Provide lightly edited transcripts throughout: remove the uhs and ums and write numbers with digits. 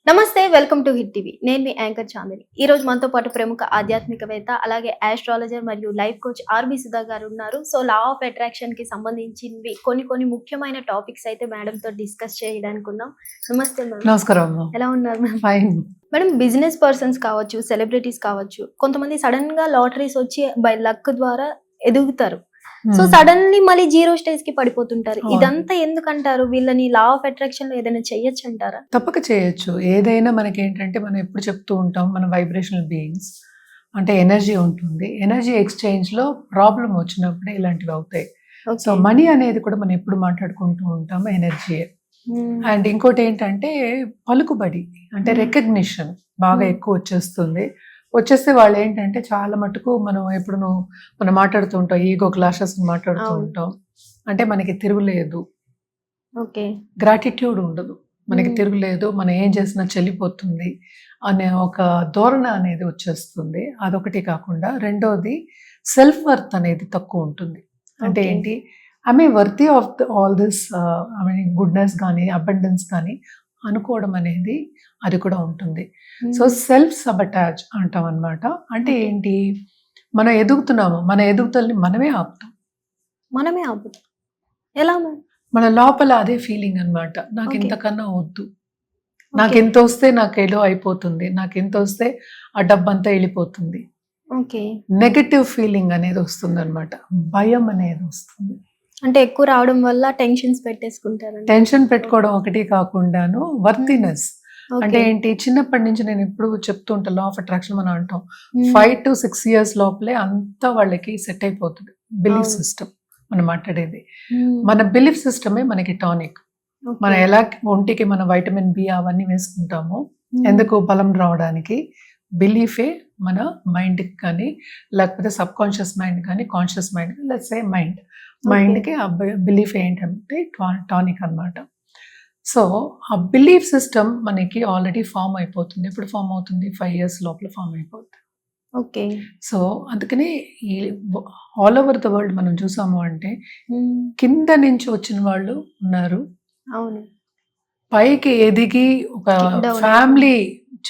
నమస్తే welcome to hit TV. నేను మీ anchor Chandini. ఈ రోజు మనతో పాటు ప్రముఖ ఆధ్యాత్మికవేత్త అలాగే ఆస్ట్రాలజర్ మరియు లైఫ్ కోచ్ ఆర్బి సుధా గారు ఉన్నారు. సో లా ఆఫ్ అట్రాక్షన్ కి సంబంధించినవి కొన్ని ముఖ్యమైన టాపిక్స్ అయితే మేడం తో డిస్కస్ చేయడానికి ఉన్నాం. నమస్తే మేడం. నమస్కారం. ఎలా ఉన్నారు madam? Fine. Madam, business persons కావచ్చు, సెలబ్రిటీస్ కావచ్చు, కొంతమంది సడన్ గా లాటరీస్ వచ్చి బై లక్ ద్వారా ఎదుగుతారు. సో సడన్లీ మళ్ళీ జీరో స్టేజ్ కి పడిపోతుంటారు. ఇదంతా ఎందుకంటారు? వీళ్ళని లా ఆఫ్ అట్రాక్షన్ లో ఏదైనా చెయ్యొచ్చు అంటారా? తప్పక చేయొచ్చు. ఏదైనా మనకి ఏంటంటే మనం ఎప్పుడు చెప్తూ ఉంటాం, మన వైబ్రేషనల్ బీయింగ్స్ అంటే ఎనర్జీ ఉంటుంది. ఎనర్జీ ఎక్స్చేంజ్ లో ప్రాబ్లం వచ్చినప్పుడే ఇలాంటివి అవుతాయి. సో మనీ అనేది కూడా మనం ఎప్పుడు మాట్లాడుకుంటూ ఉంటాము ఎనర్జీ. అండ్ ఇంకోటి ఏంటంటే పలుకుబడి అంటే రికగ్నిషన్ బాగా ఎక్కువ వచ్చేస్తే వాళ్ళు ఏంటంటే చాలా మటుకు మనం మాట్లాడుతూ ఉంటాం, ఈగో క్లాషెస్ మాట్లాడుతూ ఉంటాం. అంటే మనకి తిరుగులేదు, గ్రాటిట్యూడ్ ఉండదు, మనకి తిరుగులేదు, మనం ఏం చేసినా చెల్లిపోతుంది అనే ఒక ధోరణ అనేది వచ్చేస్తుంది. అదొకటి కాకుండా రెండోది సెల్ఫ్ వర్త్ అనేది తక్కువ ఉంటుంది. అంటే ఏంటి, I worthy of all this goodness కానీ అబండెన్స్ కానీ అనుకోవడం అనేది అది కూడా ఉంటుంది. సో సెల్ఫ్ సబటాజ్ అంటాం అన్నమాట. అంటే ఏంటి, మనం ఎదుగుతున్నాము, మన ఎదుగుదలని మనమే ఆపుతాం. ఎలా? మన లోపల అదే ఫీలింగ్ అన్నమాట. నాకు ఇంతకన్నా వద్దు, నాకు ఎంత వస్తే నాకు ఏదో అయిపోతుంది, నాకు ఎంత వస్తే ఆ డబ్బంతా వెళ్ళిపోతుంది. నెగటివ్ ఫీలింగ్ అనేది వస్తుంది అన్నమాట. భయం అనేది వస్తుంది. అంటే ఎక్కువ రావడం వల్ల టెన్షన్స్ పెట్టేసుకుంటారు. టెన్షన్ పెట్టుకోవడం ఒకటి కాకుండాను వర్తినెస్ అంటే ఏంటి, చిన్నప్పటి నుంచి నేను ఎప్పుడు చెప్తూ ఉంటాను, లా ఆఫ్ అట్రాక్షన్ మనం అంటాం 5 to 6 years లోపలే అంతా వాళ్ళకి సెట్ అయిపోతుంది. బిలీఫ్ సిస్టమ్ మనం మాట్లాడేది, మన బిలీఫ్ సిస్టమే మనకి టానిక్. మనం ఎలా ఒంటికి మన వైటమిన్ బి అవన్నీ వేసుకుంటామో ఎందుకు బలం రావడానికి, బిలీఫే మన మైండ్కి కానీ లేకపోతే సబ్ కాన్షియస్ మైండ్ కానీ కాన్షియస్ మైండ్ లెట్స్ సే మైండ్కి ఆ బిలీఫ్ ఏంటంటే టానిక్ అన్నమాట. సో ఆ బిలీఫ్ సిస్టమ్ మనకి ఆల్రెడీ ఫామ్ అయిపోతుంది. ఎప్పుడు ఫామ్ అవుతుంది? 5 years లోపల ఫామ్ అయిపోతుంది. సో అందుకని ఈ ఆల్ ఓవర్ ద వరల్డ్ మనం చూసాము అంటే కింద నుంచి వచ్చిన వాళ్ళు ఉన్నారు, పైకి ఎదిగి ఒక ఫ్యామిలీ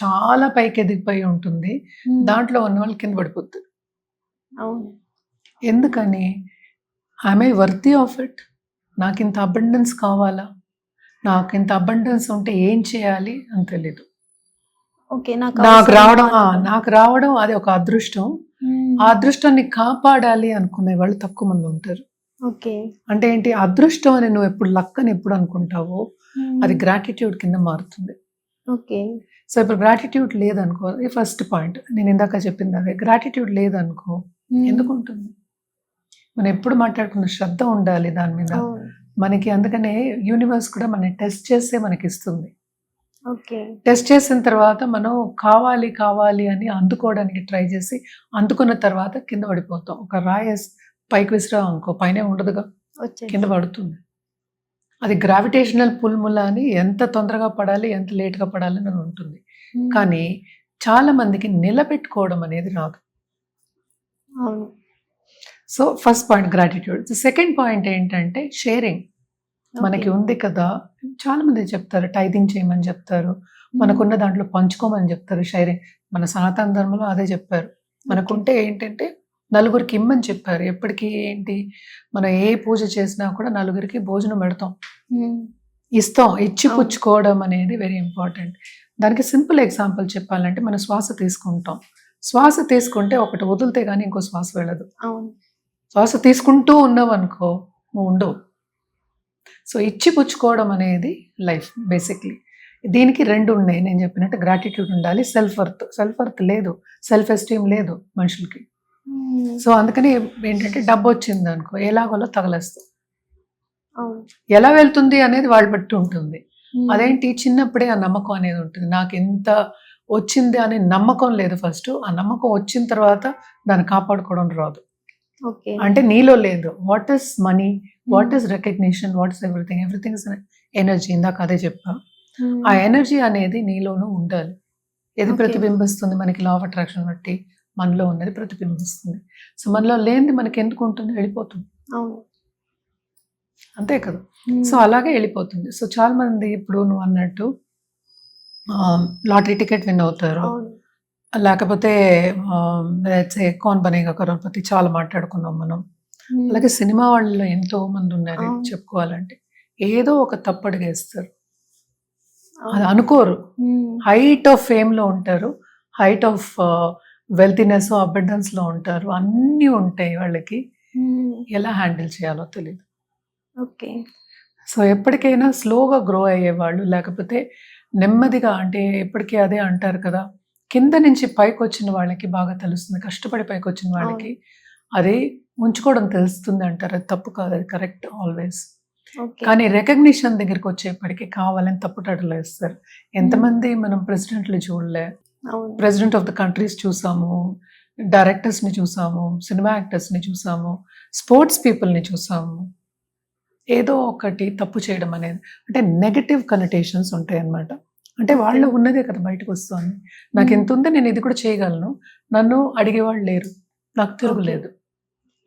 చాలా పైకి ఎదిగిపోయి ఉంటుంది, దాంట్లో ఉన్న వాళ్ళు కింద పడిపోతుంది. ఎందుకని? I worthy of it? నాకు ఇంత అబండెన్స్ కావాలా, నాకు ఇంత అబండెన్స్ ఉంటే ఏం చేయాలి అని తెలీదు. నాకు రావడం అది ఒక అదృష్టం. ఆ అదృష్టాన్ని కాపాడాలి అనుకునే వాళ్ళు తక్కువ మంది ఉంటారు. అంటే ఏంటి, అదృష్టం అని నువ్వు ఎప్పుడు లక్ అని ఎప్పుడు అనుకుంటావో అది గ్రాటిట్యూడ్ కింద మారుతుంది. సో ఇప్పుడు గ్రాటిట్యూడ్ లేదనుకో, ఫస్ట్ పాయింట్ నేను ఇందాక చెప్పింది అదే, గ్రాటిట్యూడ్ లేదనుకో ఎందుకు ఉంటుంది? మనం ఎప్పుడు మాట్లాడుకున్న శ్రద్ధ ఉండాలి దాని మీద మనకి. అందుకనే యూనివర్స్ కూడా మనం టెస్ట్ చేస్తే మనకి ఇస్తుంది. టెస్ట్ చేసిన తర్వాత మనం కావాలి అని అందుకోవడానికి ట్రై చేసి అందుకున్న తర్వాత కింద పడిపోతాం. ఒక రాయస్ పైకి విసిరాం అనుకో, పైన ఉండదుగా, కింద పడుతుంది. అది గ్రావిటేషనల్ పుల్ అని ఎంత తొందరగా పడాలి ఎంత లేట్గా పడాలి అని ఉంటుంది. కానీ చాలా మందికి నిలబెట్టుకోవడం అనేది రాదు. So first point gratitude. Second point ఏంటంటే షేరింగ్. మనకి ఉంది కదా, చాలా మంది చెప్తారు టైథింగ్ చేయమని చెప్తారు, మనకున్న దాంట్లో పంచుకోమని చెప్తారు, షేరింగ్. మన సనాతన ధర్మంలో అదే చెప్పారు. మనకుంటే ఏంటంటే నలుగురికి ఇమ్మని చెప్పారు. ఎప్పటికీ ఏంటి, మనం ఏ పూజ చేసినా కూడా నలుగురికి భోజనం పెడతాం, ఇస్తాం. ఇచ్చి పుచ్చుకోవడం అనేది వెరీ ఇంపార్టెంట్. దానికి సింపుల్ ఎగ్జాంపుల్ చెప్పాలంటే మనం శ్వాస తీసుకుంటాం. శ్వాస తీసుకుంటే ఒకటి వదిలితే కానీ ఇంకో శ్వాస వెళ్ళదు. శ్వాస తీసుకుంటూ ఉన్నావు అనుకో నువ్వు ఉండవు. సో ఇచ్చి పుచ్చుకోవడం అనేది లైఫ్ బేసిక్లీ. దీనికి 2 ఉన్నాయి నేను చెప్పినట్టు, గ్రాటిట్యూడ్ ఉండాలి, సెల్ఫ్ వర్త్ లేదు, సెల్ఫ్ ఎస్టీమ్ లేదు మనుషులకి. సో అందుకని ఏంటంటే డబ్బు వచ్చింది అనుకో ఎలాగోలో తగలేస్తాం. ఎలా వెళ్తుంది అనేది వాళ్ళ బట్టి ఉంటుంది. అదేంటి, చిన్నప్పుడే ఆ నమ్మకం అనేది ఉంటుంది. నాకు ఎంత వచ్చింది అనే నమ్మకం లేదు ఫస్ట్. ఆ నమ్మకం వచ్చిన తర్వాత దాన్ని కాపాడుకోవడం రాదు. అంటే నీలో లేదు. What is money, what is recognition, what is everything is energy. ఇందాక అదే చెప్పా. ఆ ఎనర్జీ అనేది నీలోనూ ఉండాలి. ఏది ప్రతిబింబిస్తుంది మనకి లా ఆఫ్ అట్రాక్షన్ బట్టి మనలో ఉన్నది ప్రతిబింబిస్తుంది. సో మనలో లేనిది మనకి ఎందుకు ఉంటుంది? వెళ్ళిపోతుంది. అంతే కదా. సో అలాగే వెళ్ళిపోతుంది. సో చాలా మంది ఇప్పుడు నువ్వు అన్నట్టు లాటరీ టికెట్ విన్ అవుతారు, అవును. లేకపోతే కౌన్ బనేగా కరోడ్పతి చాలా మాట్లాడుకున్నాం మనం. హ్మ్. అలాగే సినిమా వాళ్ళలో ఎంతో మంది ఉన్నారు అవును. చెప్పుకోవాలంటే. ఏదో ఒక తప్పడుగేస్తారు, అది అవును. అనుకోరు. హ్మ్. హైట్ ఆఫ్ ఫేమ్‌లో ఉంటారు. హైట్ ఆఫ్ వెల్తీనెస్, అబండెన్స్‌లో ఉంటారు. అన్నీ ఉంటాయి వాళ్ళకి. హ్మ్. ఎలా హ్యాండిల్ చేయాలో తెలీదు. ఓకే. సో, ఎప్పటికైనా స్లోగా గ్రో అయ్యేవాళ్ళు, లేకపోతే నెమ్మదిగా అంటే ఎప్పటికి అదే అంటారు కదా! కింద నుంచి పైకొచ్చిన వాళ్ళకి బాగా తెలుస్తుంది. కష్టపడి పైకొచ్చిన వాళ్ళకి అది ఉంచుకోవడం తెలుస్తుంది అంటారు. అది తప్పు కాదు. అది కరెక్ట్ ఆల్‌వేస్. ఓకే. కానీ రికగ్నిషన్ దగ్గరికొచ్చేప్పటికి కావాలని తప్పుటడుగులేస్తారు. ఎంతమంది మనం ప్రెసిడెంట్‌లు చూడలే. అవును. ప్రెసిడెంట్ ఆఫ్ ద కంట్రీస్ చూసాము, డైరెక్టర్స్‌ని చూసాము, సినిమా యాక్టర్స్‌ని చూసాము, స్పోర్ట్స్ పీపుల్‌ని చూసాము. ఏదో ఒకటి తప్పు చేయడం అనేది అంటే నెగెటివ్ కనోటేషన్స్ ఉంటాయన్నమాట. అంటే ఓకే. వాళ్ళలో ఉన్నదే కదా బయటకొస్తోంది. నాకింతుంది, నేను ఇది కూడా చేయగలను. నన్ను అడిగేవాళ్ళు లేరు. నాకు ఓకే. తిరుగులేదు.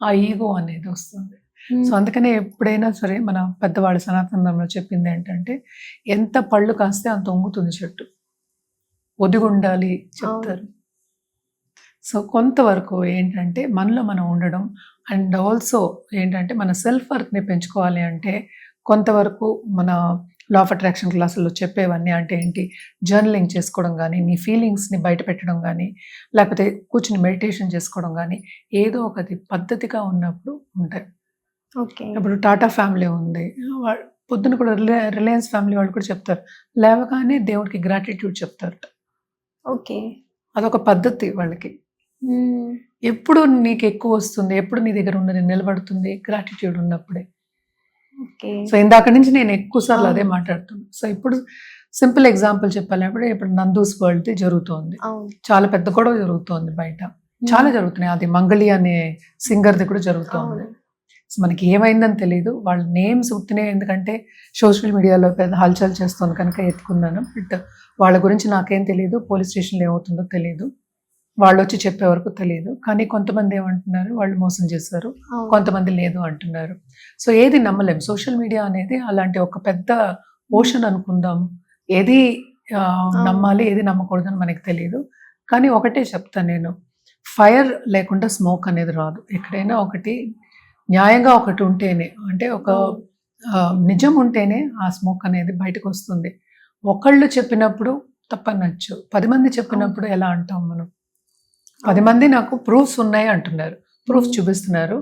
ఆ ఈగో అనేది వస్తుంది. సో, హ్మ్. అందుకనే ఎప్పుడైనా సరే మన పెద్దవాళ్ళు సనాతన ధర్మంలో చెప్పిందేంటంటే, ఎంత పళ్ళు కాస్తే అంత వంగుతుంది చెట్టు. ఒదిగుండాలి చెప్తారు. సో, కొంతవరకు ఏంటంటే మనలో మనం ఉండడం అండ్ ఆల్సో ఏంటంటే మన సెల్ఫ్ వర్త్‌ని పెంచుకోవాలి అంటే కొంతవరకు మన లా ఆఫ్ అట్రాక్షన్ క్లాసుల్లో చెప్పేవన్నీ అంటే ఏంటి, జర్నలింగ్ చేసుకోవడం గానీ, నీ ఫీలింగ్స్‌ని బయట పెట్టడం గానీ, లేకపోతే కూర్చొని మెడిటేషన్ చేసుకోవడం గానీ, ఏదో ఒకటి పద్ధతిగా ఉన్నప్పుడు ఉంటాయి. ఓకే. ఇప్పుడు టాటా ఫ్యామిలీ ఉంది. పొద్దున కూడా రిలయన్స్ ఫ్యామిలీ వాళ్ళు కూడా చెప్తారు. లేవగానే దేవుడికి గ్రాటిట్యూడ్ చెప్తారట. ఓకే. అదొక పద్ధతి వాళ్ళకి. హ్మ్. ఎప్పుడు నీకెక్కువొస్తుంది, ఎప్పుడు నీ దగ్గర ఉన్నది నిలబడుతుంది, గ్రాటిట్యూడ్ ఉన్నప్పుడే. ఓకే. సో, ఇందాక నుంచి నేను ఎక్కువ సార్లు అదే అవును. మాట్లాడుతున్నా. సో, ఇప్పుడు సింపుల్ ఎగ్జాంపుల్ చెప్పాలంటే ఇప్పుడు 'నందూస్ వరల్డ్‌ది' జరుగుతోంది. అవును. చాలా పెద్ద గొడవ జరుగుతోంది బయట. చాలా జరుగుతున్నాయి. అది 'మంగళి' అనే సింగర్‌ది కూడా జరుగుతోంది. అవును. సో, మనకి ఏమైందని తెలీదు. వాళ్ళ నేమ్స్ ఉత్తినే ఎందుకంటే సోషల్ మీడియాలో పెద్ద హల్చల్ చేస్తోంది కనుక ఎత్తుకున్నాను. బట్ వాళ్ళ గురించి నాకేం తెలీదు. పోలీస్ స్టేషన్‌లో ఏమవుతుందో తెలీదు. వాళ్ళొచ్చి చెప్పే వరకు తెలీదు. కానీ కొంతమంది ఏమంటున్నారు, వాళ్ళు మోసం చేశారు. అవును. కొంతమంది లేదు అంటున్నారు. సో, ఏది నమ్మలేం. సోషల్ మీడియా అనేది అలాంటి ఒక పెద్ద ఓషన్ అనుకుందాం. ఏది అవును. నమ్మాలి, ఏది నమ్మకూడదని మనకు తెలీదు. కానీ ఒకటే చెప్తాను నేను. ఫైర్ లేకుండా స్మోక్ అనేది రాదు. ఎక్కడైనా ఒకటి న్యాయంగా ఒకటి ఉంటేనే, అంటే ఒక అవును. నిజం ఉంటేనే ఆ స్మోక్ అనేది బయటకొస్తుంది. ఒకళ్ళు చెప్పినప్పుడు తప్పనొచ్చు. 10 మంది అవును. చెప్పినప్పుడు ఎలా అంటాం మనం? 10 అవును. మంది నాకు ప్రూఫ్స్ ఉన్నాయి అంటున్నారు. ప్రూఫ్స్ చూపిస్తున్నారు.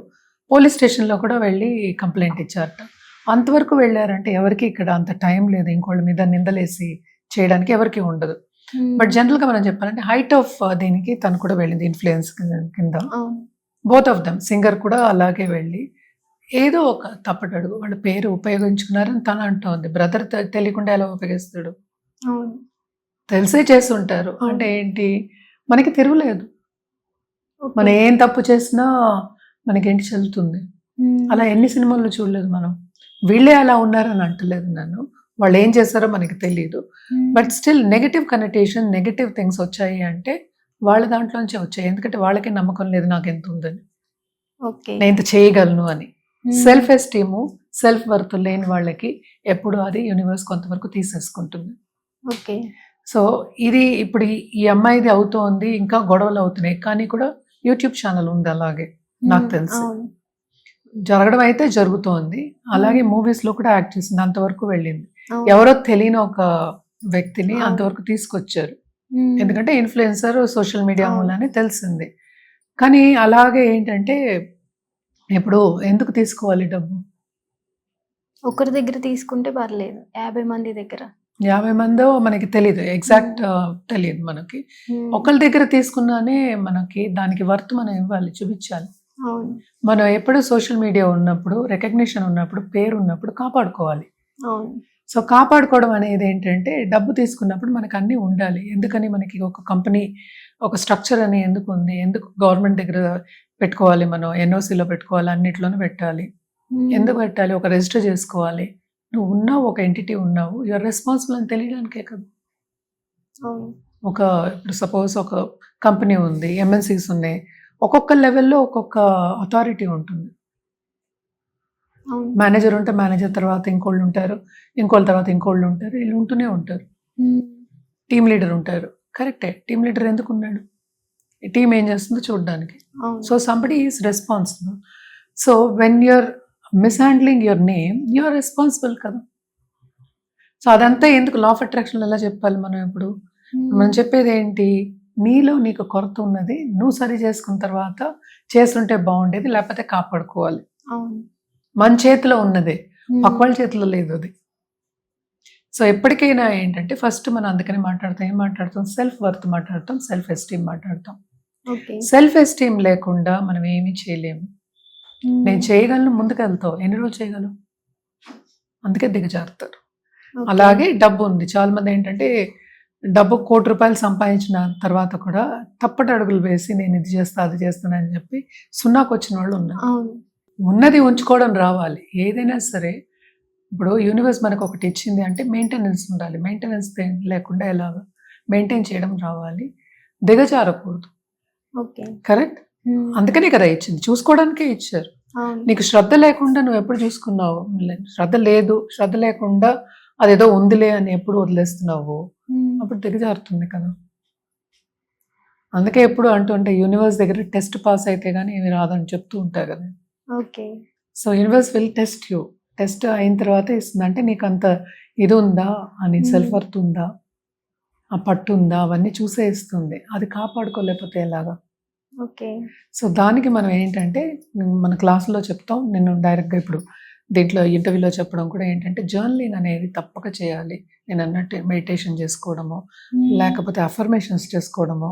పోలీస్ స్టేషన్‌లో కూడా వెళ్లి కంప్లెయింట్ ఇచ్చారట. అంతవరకు వెళ్లారంటే ఎవరికీ ఇక్కడ అంత టైం లేదు. ఇంకోళ్ళ మీద నిందలేసి చేయడానికి ఎవరికీ ఉండదు. బట్ హ్మ్. జనరల్‌గా మనం చెప్పాలంటే హైట్ ఆఫ్ దీనికి తను కూడా వెళ్ళింది ఇన్‌ఫ్లుయెన్స్ కింద. అవును. బోత్ ఆఫ్ దెమ్ సింగర్ కూడా అలాగే వెళ్ళి ఏదో ఒక తప్పటడుగు వాళ్ళ పేరు ఉపయోగించుకున్నారని తను అంటోంది. బ్రదర్ తెలియకుండా ఎలా ఉపయోగిస్తాడు? అవును. తెలిసే చేసుంటారు. అవును. అంటే ఏంటి? మనకి తిరుగులేదు. మనం ఓకే. ఏం తప్పు చేసినా మనకేంటి చెల్లుతుంది. హ్మ్. అలా ఎన్ని సినిమాల్లో చూడలేదు మనం. వీళ్ళే అలా ఉన్నారని అంటలేదు నేను. వాళ్ళేం చేశారో మనకి తెలీదు. బట్ హ్మ్. స్టిల్ నెగెటివ్ కనోటేషన్, నెగెటివ్ థింగ్స్ వచ్చాయి అంటే వాళ్ళ దాంట్లోంచే వచ్చాయి. ఎందుకంటే వాళ్ళకే నమ్మకం లేదు నాకెంతుందని. ఓకే. నేను ఇంత చేయగలను అని. హ్మ్. సెల్ఫ్ ఎస్టీము, సెల్ఫ్ వర్త్ లేని వాళ్ళకి ఎప్పుడు అది యూనివర్స్ కొంతవరకు తీసేసుకుంటుంది. ఓకే. సో, ఇది ఇప్పుడు ఈ అమ్మాయిది అవుతోంది. ఇంకా గొడవలవుతున్నాయి. కానీ కూడా యూట్యూబ్ ఛానెల్ ఉంది అలాగే నాకు తెలిసి. అవును. జరగడం అయితే జరుగుతోంది. అలాగే హ్మ్. మూవీస్‌లో కూడా యాక్ట్ చేసింది. అంతవరకు వెళ్ళింది. అవును. ఎవరో తెలియని ఒక వ్యక్తిని అవును. అంతవరకు తీసుకొచ్చారు. హ్మ్. ఎందుకంటే ఇన్‌ఫ్లుయెన్సర్ సోషల్ మీడియా అవును. మూలానే తెలిసింది. కానీ అలాగే ఏంటంటే ఇప్పుడు ఎందుకు తీసుకోవాలి డబ్బు? ఒకరి దగ్గర తీసుకుంటే పర్లేదు. 50 మంది దగ్గర. 50 మందో మనకి తెలీదు. ఎగ్జాక్ట్ తెలీదు మనకి. ఒకళ్ళ దగ్గర తీసుకున్నానే మనకి దానికి వర్త్ మనం ఇవ్వాలి, చూపించాలి. అవును. మనం ఎప్పుడు సోషల్ మీడియా ఉన్నప్పుడు, రికగ్నిషన్ ఉన్నప్పుడు, పేరు ఉన్నప్పుడు కాపాడుకోవాలి. అవును. సో, కాపాడుకోవడం అనేది ఏంటంటే డబ్బు తీసుకున్నప్పుడు మనకు అన్నీ ఉండాలి. ఎందుకని మనకి ఒక కంపెనీ, ఒక స్ట్రక్చర్ అని ఎందుకుంది? ఎందుకు గవర్నమెంట్ దగ్గర పెట్టుకోవాలి మనం? ఎన్‌ఓసీలో పెట్టుకోవాలి, అన్నిట్లోనూ పెట్టాలి. ఎందుకు పెట్టాలి? ఒక రిజిస్టర్ చేసుకోవాలి. నువ్వు ఉన్నావు, ఒక ఎంటిటీ ఉన్నావు. యూ ఆర్ రెస్పాన్సిబుల్ అని తెలియడానికే కదా! అవును. ఒక ఇప్పుడు సపోజ్ ఒక కంపెనీ ఉంది. ఎంఎన్‌సీస్ ఉన్నాయి. ఒక్కొక్క లెవెల్‌లో ఒక్కొక్క అథారిటీ ఉంటుంది. అవును. మేనేజర్ ఉంటే మేనేజర్ తర్వాత ఇంకోళ్ళుంటారు. ఇంకోళ్ళ తర్వాత ఇంకోళ్ళుంటారు. ఈళ్ళు ఉంటూనే ఉంటారు. హ్మ్. టీమ్ లీడర్ ఉంటారు, కరెక్టే. టీమ్ లీడర్ ఎందుకు ఉన్నాడు? టీం ఏం చేస్తుందో చూడడానికి. అవును. So somebody is responsible. So when you're mishandling your name, you're responsible కదా. సో అదంతా ఎందుకు లా ఆఫ్ అట్రాక్షన్ ఎలా చెప్పాలి మనం ఇప్పుడు? మనం చెప్పేది ఏంటి? నీలో నీకు కొరత ఉన్నది, నువ్వు సరి చేసుకున్న తర్వాత చేస్తుంటే బాగుండేది, లేకపోతే కాపాడుకోవాలి. అవును. మన చేతిలో ఉన్నదే, పక్క వాళ్ళ చేతిలో లేదు అది. సో ఎప్పటికైనా ఏంటంటే ఫస్ట్ మనం అందుకని ఏం మాట్లాడతాం? సెల్ఫ్ వర్త్ మాట్లాడతాం, సెల్ఫ్ ఎస్టీమ్ మాట్లాడతాం. ఓకే. సెల్ఫ్ ఎస్టీమ్ లేకుండా మనం ఏమీ చేయలేము. నేను చేయగలను, ముందుకు వెళ్తావు, ఎన్ని రోజులు చేయగలవు? అందుకే దిగజారుతారు. ఓకే. అలాగే డబ్బు ఉంది. చాలా మంది ఏంటంటే డబ్బు ₹1,00,00,000 సంపాదించిన తర్వాత కూడా తప్పటి అడుగులు వేసి నేను ఇది చేస్తా అది చేస్తాను అని చెప్పి సున్నాకు వచ్చిన వాళ్ళు ఉన్నారు. అవును. ఉన్నది ఉంచుకోవడం రావాలి. ఏదైనా సరే ఇప్పుడు యూనివర్స్ మనకు ఒకటి ఇచ్చింది అంటే మెయింటెనెన్స్ ఉండాలి. మెయింటెనెన్స్ లేకుండా ఎలాగా మెయింటైన్ చేయడం రావాలి, దిగజారకూడదు. ఓకే. కరెక్ట్. అందుకనే కదా ఇచ్చింది, చూసుకోవడానికే ఇచ్చారు. అవును. నీకు శ్రద్ధ లేకుండా నువ్వు ఎప్పుడు చూసుకున్నావు? శ్రద్ధ లేదు, శ్రద్ధ లేకుండా అదేదో ఉందిలే అని ఎప్పుడు వదిలేస్తున్నావు, అప్పుడు దిగజారుతుంది కదా. అందుకే ఎప్పుడు అంటుంటే యూనివర్స్ దగ్గర టెస్ట్ పాస్ అయితే కానీ ఏమి రాదని చెప్తూ ఉంటారు కదా. Okay. So universe will test you. Test అయిన తర్వాత ఇస్తుంది. అంటే నీకు అంత ఇది ఉందా అని, సెల్ఫ్ వర్త్ ఉందా, ఆ పట్టు ఉందా, అవన్నీ చూసే ఇస్తుంది. అది కాపాడుకోలేకపోతే ఎలాగా? ఓకే. సో దానికి మనం ఏంటంటే మన క్లాసులో చెప్తాం. నేను డైరెక్ట్గా ఇప్పుడు దీంట్లో ఇంటర్వ్యూలో చెప్పడం కూడా ఏంటంటే జర్నలింగ్ అనేది తప్పక చేయాలి. నేను అన్నట్టు మెడిటేషన్ చేసుకోవడము, లేకపోతే అఫర్మేషన్స్ చేసుకోవడము,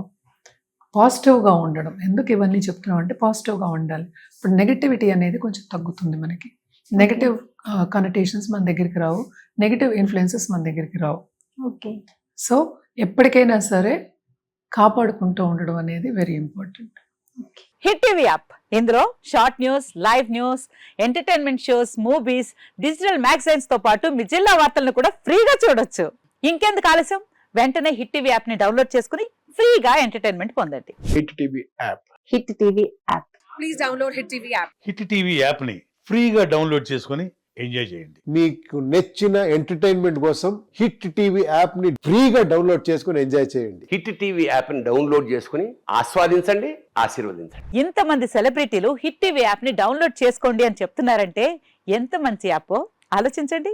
పాజిటివ్గా ఉండడం. ఎందుకు ఇవన్నీ చెప్తున్నాం అంటే పాజిటివ్గా ఉండాలి. ఇప్పుడు నెగటివిటీ అనేది కొంచెం తగ్గుతుంది మనకి. నెగటివ్ కనెక్టేషన్స్ మన దగ్గరికి రావు, నెగటివ్ ఇన్ఫ్లుయెన్సెస్ మన దగ్గరికి రావు. ఓకే. సో ఎప్పటికైనా సరే కాపాడుకుంటూ ఉండడం అనేది very important. Hit TV app, ఇందులో short news, live news, entertainment shows, movies, digital magazines తో పాటు మీ జిల్లా వార్తలను కూడా ఫ్రీగా చూడొచ్చు. ఇంకెందుకు ఆలస్యం? వెంటనే హిట్ టీవీ యాప్ ని డౌన్లోడ్ చేసుకుని ఫ్రీగా ఎంటర్టైన్మెంట్ పొందండి. Hit TV app. Hit TV app. Please download hit TV app. Hit TV యాప్ని ఫ్రీగా డౌన్లోడ్ చేసుకొని ఎంజాయ్ చేయండి. మీకు నచ్చిన ఎంటర్టైన్మెంట్ కోసం హిట్ టీవీ యాప్ ని ఫ్రీగా డౌన్లోడ్ చేసుకుని ఎంజాయ్ చేయండి. హిట్ టీవీ యాప్ని డౌన్లోడ్ చేసుకుని ఆస్వాదించండి, ఆశీర్వదించండి. ఇంతమంది సెలబ్రిటీలు హిట్ టీవీ యాప్ ని డౌన్లోడ్ చేసుకోండి అని చెప్తున్నారంటే ఎంత మంచి యాప్ ఆలోచించండి.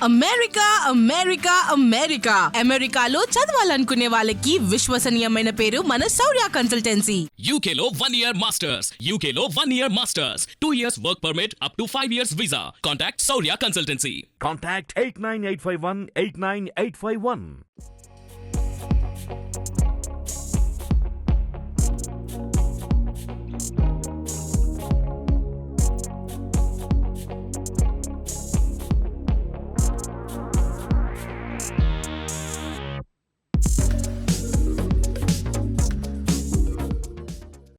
అమెరికా అమెరికా అమెరికా అమెరికాలో చదవాలనుకునే వాళ్ళకి విశ్వసనీయమైన పేరు మన శౌర్య కన్సల్టెన్సీ. UK లో 1 year masters. UK లో 1 year masters. 2 years work permit up to 5 years visa. Contact Saurya Consultancy. Contact 89851 89851.